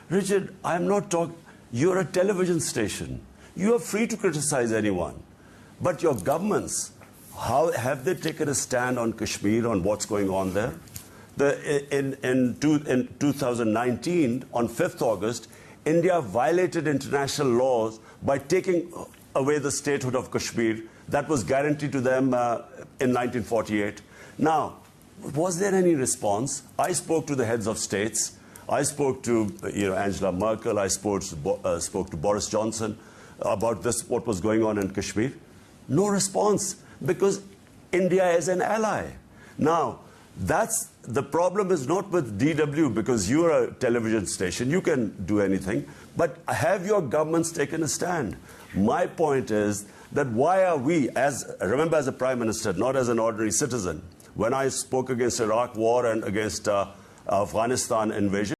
Richard, I'm not talking. You're a television station. You are free to criticize anyone. But your governments, how have they taken a stand on Kashmir, on what's going on there? In 2019, on 5th August, India violated international laws by taking away the statehood of Kashmir that was guaranteed to them in 1948. Now, was there any response? I spoke to the heads of states. I spoke to Angela Merkel. I spoke to Boris Johnson about this, what was going on in Kashmir. No response, because India is an ally. Now, the problem is not with DW, because you're a television station, you can do anything, but have your governments taken a stand? My point is that why are we, remember as a Prime Minister, not as an ordinary citizen, when I spoke against Iraq war and against Afghanistan invasion,